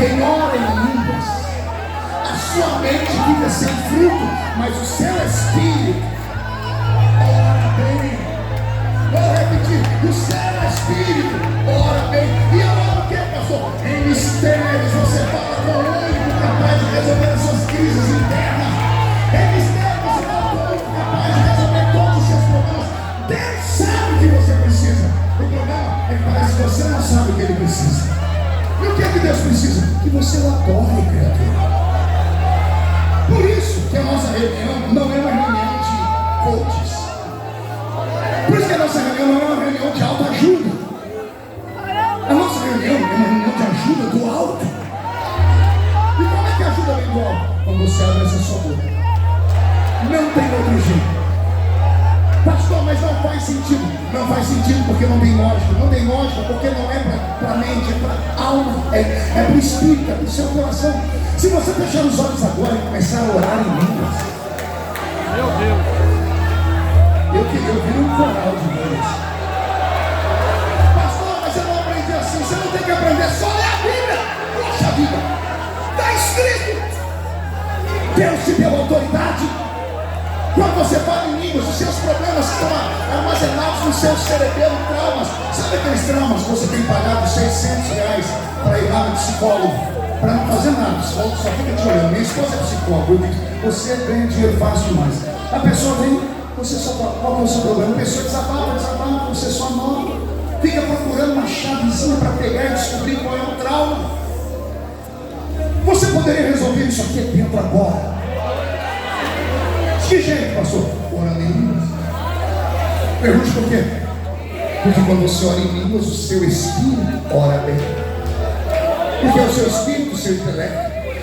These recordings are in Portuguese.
quem ora em línguas, a sua mente fica sem fruto, mas o seu espírito ora bem. Vou repetir, o seu espírito ora bem. E eu oro o que, pastor? Em mistérios você fala com o único capaz de resolver as suas crises internas. Em mistérios você fala com o único capaz de resolver todos os seus problemas. Deus sabe o que você precisa. O problema é que parece que você não sabe o que ele precisa. E o que é que Deus precisa? Que você o adore, criatura. Por isso que a nossa reunião não é uma reunião de coaches. Por isso que a nossa reunião não é uma reunião de autoajuda. A nossa reunião é uma reunião de ajuda do alto. E como é que a ajuda vem do alto? Quando você abre essa sua boca. Não tem outro jeito. Pastor, mas não faz sentido. Não faz sentido porque não tem lógica. Não tem lógica porque não é para a mente, é para a alma, é para o espírito, é para o seu coração. Se você fechar os olhos agora e começar a orar em línguas, meu Deus, eu queria ouvir um coral de línguas. Pastor, mas eu não aprendi assim. Você não tem que aprender, só ler a Bíblia. Poxa vida, está escrito. Deus te deu autoridade. Quando você fala em línguas, os seus problemas estão armazenados no seu cerebelo, traumas. Sabe aqueles traumas que você tem pagado R$600 para ir lá no psicólogo, para não fazer nada? O psicólogo só fica te olhando. Minha esposa é psicóloga, eu digo, você ganha dinheiro fácil demais. A pessoa vem, você só fala, qual é o seu problema? A pessoa desabafa, você só anota. Fica procurando uma chavezinha para pegar e descobrir qual é o trauma. Você poderia resolver isso aqui dentro agora. Que jeito, pastor? Orando em línguas. Pergunte por quê? Porque quando você ora em línguas, o seu espírito ora bem. Porque o seu espírito, o seu intelecto,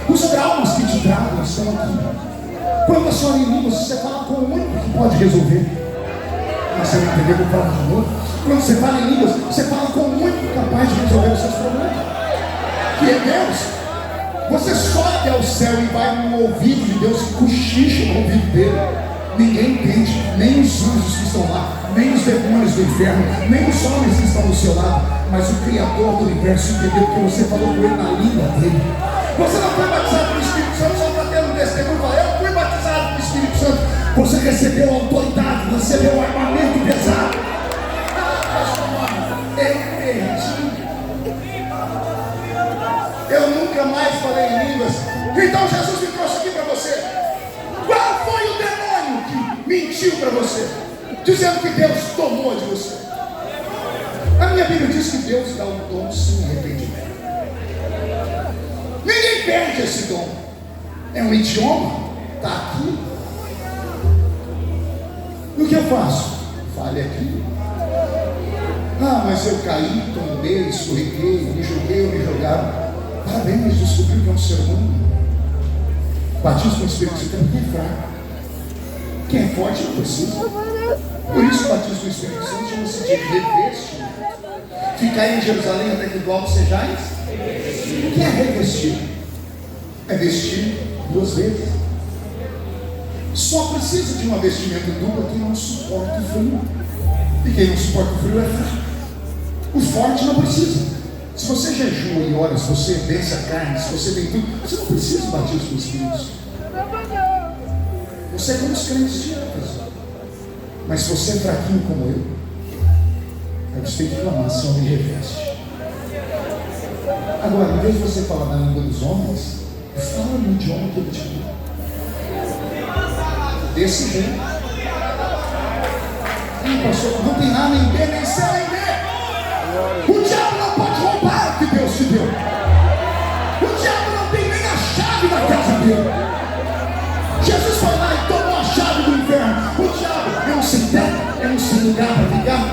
os traumas que te tragam estão aqui. Quando você ora em línguas, você fala com o único que pode resolver. Mas você não entendeu o que eu falo de novo? Quando você fala em línguas, você fala com o único capaz de resolver os seus problemas, que é Deus. Você sobe ao céu e vai no ouvido de Deus e cochicha no ouvido dele. Ninguém entende, nem os anjos que estão lá, nem os demônios do inferno, nem os homens que estão do seu lado. Mas o Criador do universo entendeu que você falou com ele na língua dele. Você não foi batizado pelo Espírito Santo só para ter um testemunho. Eu fui batizado pelo Espírito Santo. Você recebeu autoridade, recebeu um armamento pesado. Eu perdi. Eu nunca mais falei em línguas. Então Jesus me trouxe aqui para você. Qual foi o demônio que mentiu para você, dizendo que Deus tomou de você? A minha Bíblia diz que Deus dá um dom sem arrependimento. Ninguém perde esse dom. É um idioma, está aqui. E o que eu faço? Fale aqui. Ah, mas eu caí, tombei, escorreguei, me joguei ou me jogaram. Parabéns, descobriu que é um ser humano. Batismo com o Espírito Santo é quem é fraco. Quem é forte não precisa. Por isso o batismo com o Espírito Santo chama-se de revestimento. Ficar em Jerusalém até que do alto sejais. O que é revestir? É vestir duas vezes. Só precisa de uma vestimenta dupla quem não suporta o frio. E quem não suporta o frio é fraco. O forte não precisa. Se você jejua e ora, se você vence a carne, se você tem tudo, você não precisa de batismo com o Espírito Santo. Você é como os crentes de Éfeso. Mas se você é fraquinho como eu, você tem que clamar, Senhor, me reveste. Agora, em vez de você falar na língua dos homens, fala no idioma que ele te deu. Desse jeito. Pastor, não tem nada nem B, nem C, nem D. O diabo não pode roubar o que Deus te deu. O diabo não tem nem a chave da casa dele. Jesus foi lá e tomou a chave do inferno. O diabo é um sem teto, é um sem lugar para ficar.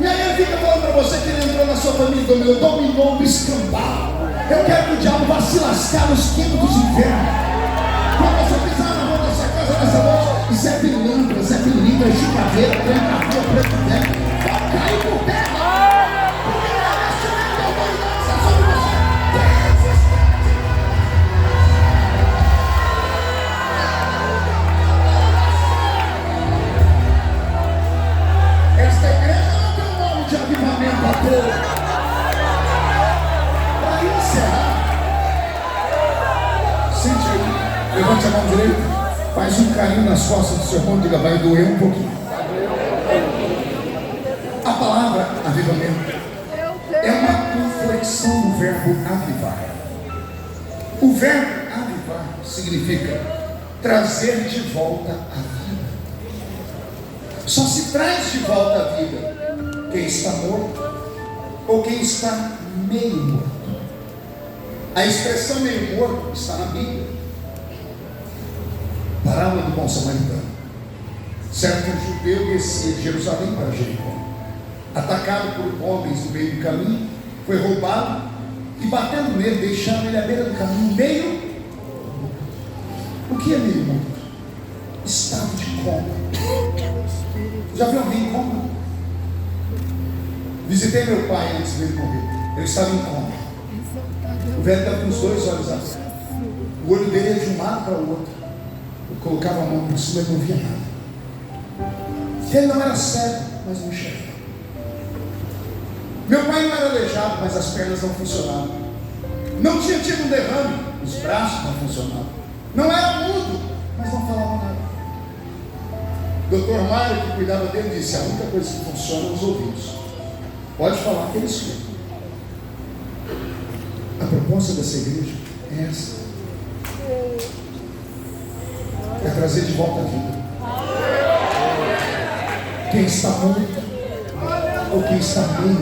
E aí ele fica falando para você que ele entrou na sua família, dominou o escambau. Eu quero que o diabo vá se lascar nos quintos dos infernos. Quando você pisar na rua da sua casa nessa noite, Zé Pilantra, Zé Pilintra, Chicaveira, Tranca-Rua, Preto Velho, vai cair por terra. Esta igreja não tem um nome de avivamento à toa. Para encerrar, direita. Faz um carinho nas costas do seu irmão, diga, vai doer um pouquinho. A palavra avivamento é uma inflexão do verbo avivar. O verbo avivar significa trazer de volta a vida. Só se traz de volta a vida quem está morto ou quem está meio morto. A expressão meio morto está na Bíblia. Parábola do bom samaritano. Certo judeu descia de Jerusalém para Jericó, atacado por homens no meio do caminho, foi roubado e, batendo nele, deixaram ele à beira do caminho, meio. O que é meio morto? Estado de coma. Já viu alguém em coma? Visitei meu pai antes dele morrer. Ele estava em coma. O velho estava com os dois olhos abertos. O olho dele ia de um lado para o outro. Eu colocava a mão por cima e não via nada. Ele não era cego, mas não enxergava. Meu pai não era aleijado, mas as pernas não funcionavam. Não tinha tido um derrame, os braços não funcionavam. Não era mudo, mas não falava nada. Dr. Mário, que cuidava dele, disse: a única coisa que funciona é os ouvidos. Pode falar que ele escuta. A proposta dessa igreja é essa: é trazer de volta a vida quem está morto ou quem está meio.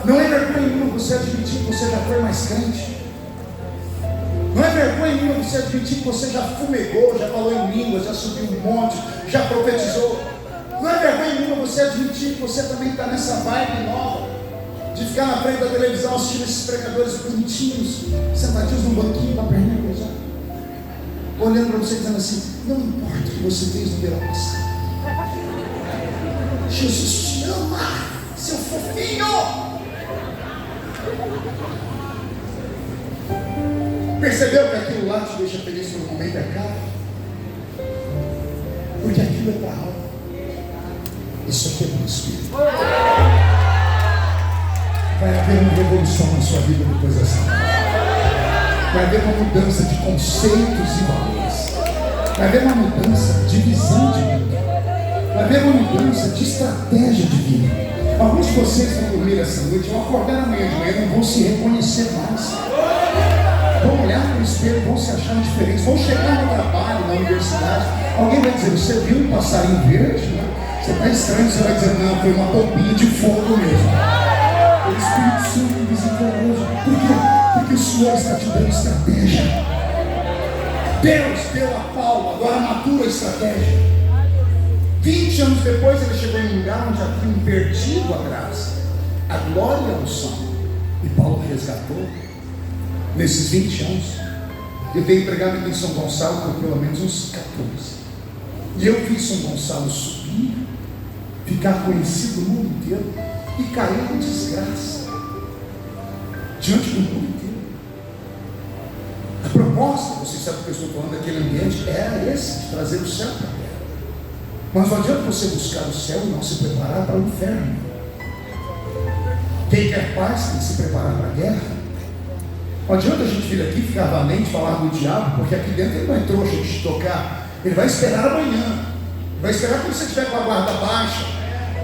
Não é vergonha nenhuma você admitir que você já foi mais crente. Não é vergonha nenhuma você admitir que você já fumegou, já falou em línguas, já subiu um monte, já profetizou. Não é vergonha nenhuma você admitir que você também está nessa vibe nova de ficar na frente da televisão assistindo esses pregadores bonitinhos, sentadinhos num banquinho com a perninha cruzada, olhando para você dizendo assim: não importa o que você fez no verão passado, Jesus te ama, seu fofinho. Percebeu que aquilo lá te deixa feliz por um momento, é caro? Porque aquilo é para a alma. Isso aqui é para o Espírito. Vai haver uma revolução na sua vida depois dessa noite. Vai haver uma mudança de conceitos e valores. Vai haver uma mudança de visão de vida. Vai haver uma mudança de estratégia de vida. Alguns de vocês vão dormir essa noite, vão acordar amanhã de manhã e não vão se reconhecer mais. Vão olhar para o espelho, vão se achar diferentes, vão chegar no trabalho, na universidade. Alguém vai dizer: você viu um passarinho verde? Né? Você está estranho, você vai dizer: não, foi uma bombinha de fogo mesmo. O Espírito Santo desenvolve. Por quê? Porque o Senhor está te dando estratégia. Deus deu a Paulo, agora matura a estratégia. 20 anos depois ele chegou em um lugar onde havia perdido a graça, a glória e a unção. E Paulo resgatou. Nesses 20 anos, eu tenho pregado aqui em São Gonçalo por pelo menos uns 14. E eu vi São Gonçalo subir, ficar conhecido no mundo inteiro e cair em desgraça diante do mundo inteiro. A proposta, você sabe o que eu estou falando, daquele ambiente era esse, de trazer o céu para a terra. Mas não adianta você buscar o céu e não se preparar para o inferno. Quem quer paz tem que se preparar para a guerra. Não adianta a gente vir aqui ficar valente, falar do diabo, porque aqui dentro ele não é trouxa de te tocar. Ele vai esperar amanhã. Ele vai esperar quando você estiver com a guarda baixa.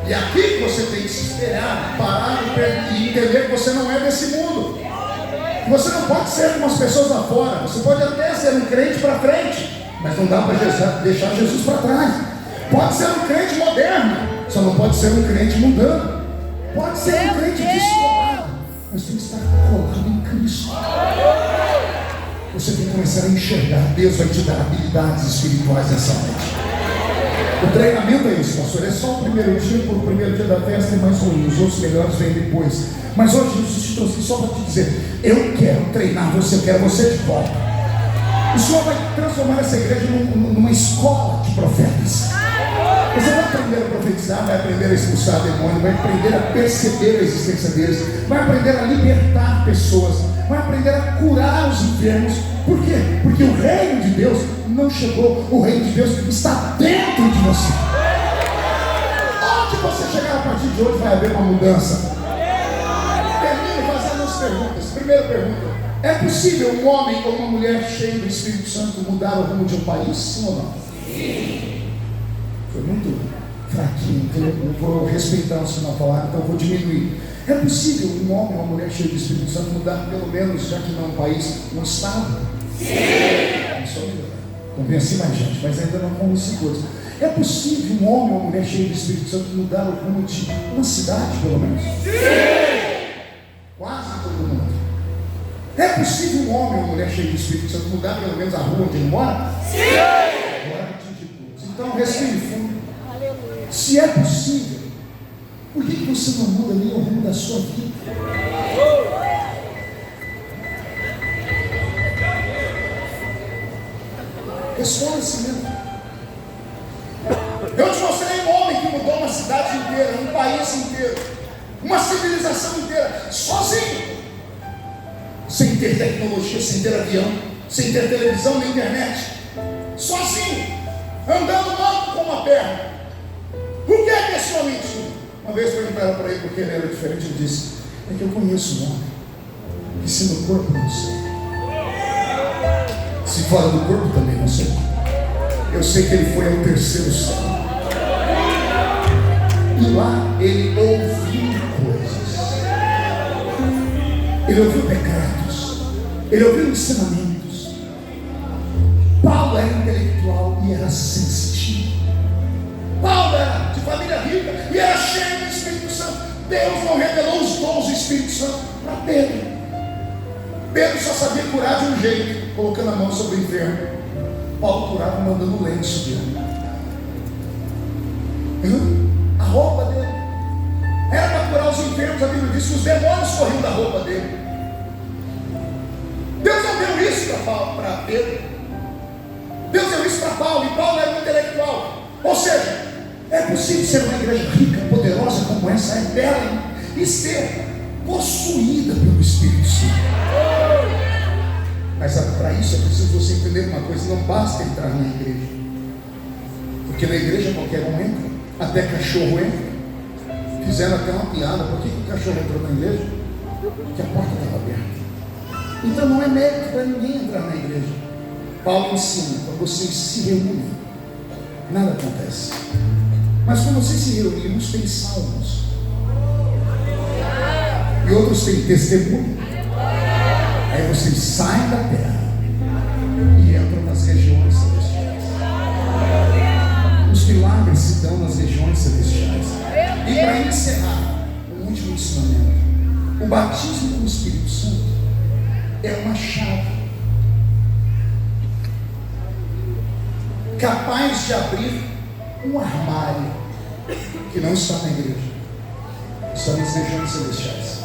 E aqui que você tem que se esperar, parar e entender que você não é desse mundo. Que você não pode ser como as pessoas lá fora. Você pode até ser um crente para frente, mas não dá para deixar Jesus para trás. Pode ser um crente moderno, só não pode ser um crente mundano. Pode ser um crente descolado, mas tem que estar colado em Cristo. Você tem que começar a enxergar. Deus vai te dar habilidades espirituais nessa noite. O treinamento é isso, pastor. É só o primeiro dia, por o primeiro dia da festa é mais ruim. Os outros melhores vêm depois. Mas hoje Jesus te trouxe só para te dizer: eu quero treinar você, eu quero você de volta. O Senhor vai transformar essa igreja numa escola de profetas. Você vai aprender a profetizar, vai aprender a expulsar demônio, vai aprender a perceber a existência deles, vai aprender a libertar pessoas, vai aprender a curar os enfermos. Por quê? Porque o reino de Deus não chegou, o reino de Deus está dentro de você. Onde você chegar a partir de hoje vai haver uma mudança. Termino fazendo as perguntas. Primeira pergunta: É possível um homem ou uma mulher cheio do Espírito Santo mudar o rumo de um país? Sim ou não? Sim. Foi muito fraquinho, então eu vou respeitar o sinal falar, então eu vou diminuir. É possível um homem ou uma mulher cheio do Espírito Santo mudar pelo menos, já que não é um país, um estado? Sim. Só melhor. Convenci mais gente, mas ainda não convenci todos. É possível um homem ou uma mulher cheio do Espírito Santo mudar o rumo de uma cidade, pelo menos? Sim. Quase todo mundo. É possível um homem ou uma mulher cheio do Espírito Santo mudar pelo menos a rua onde ele mora? Sim! Agora atinge todos. Então respire fundo. Aleluia. Se é possível, por que você não muda nem o rumo da sua vida? Responda a si mesmo. Eu te mostrei um homem que mudou uma cidade inteira, um país inteiro, uma civilização inteira, sozinho. Sem ter tecnologia, sem ter avião, sem ter televisão nem internet, sozinho, andando mal com uma perna. Por que é sua mentira? Uma vez perguntaram para ele porque ele era diferente, ele disse: é que eu conheço um homem que se no corpo não sei, se fora do corpo também não sei. Eu sei que ele foi ao terceiro céu e lá ele ouviu coisas, ele ouviu pecados, ele ouviu ensinamentos. Paulo era intelectual e era sensitivo. Paulo era de família rica e era cheio do Espírito Santo. Deus não revelou os dons do Espírito Santo para Pedro. Pedro só sabia curar de um jeito, colocando a mão sobre o enfermo. Paulo curava mandando o lenço dele, a roupa dele. Era para curar os enfermos. A Bíblia diz que os demônios corriam da roupa dele. Deus não deu isso para Pedro. Deus deu isso para Paulo. E Paulo era um intelectual. Ou seja, é possível ser uma igreja rica, poderosa como essa, é bela, e ser possuída pelo Espírito Santo. Mas para isso é preciso você entender uma coisa: não basta entrar na igreja, porque na igreja qualquer um entra, até cachorro entra. Fizeram até uma piada: por que o cachorro entrou na igreja? Porque a porta estava aberta. Então não é mérito para ninguém entrar na igreja. Paulo ensina: quando vocês se reúnem, nada acontece. Mas quando vocês se reúnem, uns têm salmos e outros têm testemunho. Aí vocês saem da terra e entram nas regiões celestiais. Os milagres se dão nas regiões celestiais. E para encerrar, o último ensinamento: o batismo com o Espírito Santo é uma chave capaz de abrir um armário que não está na igreja, está nas regiões celestiais.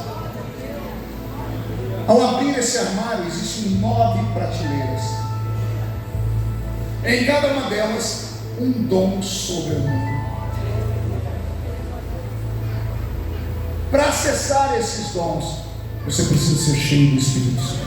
Ao abrir esse armário, existem 9 prateleiras. Em cada uma delas, um dom sobre-humano. Para acessar esses dons, você precisa ser cheio do Espírito Santo.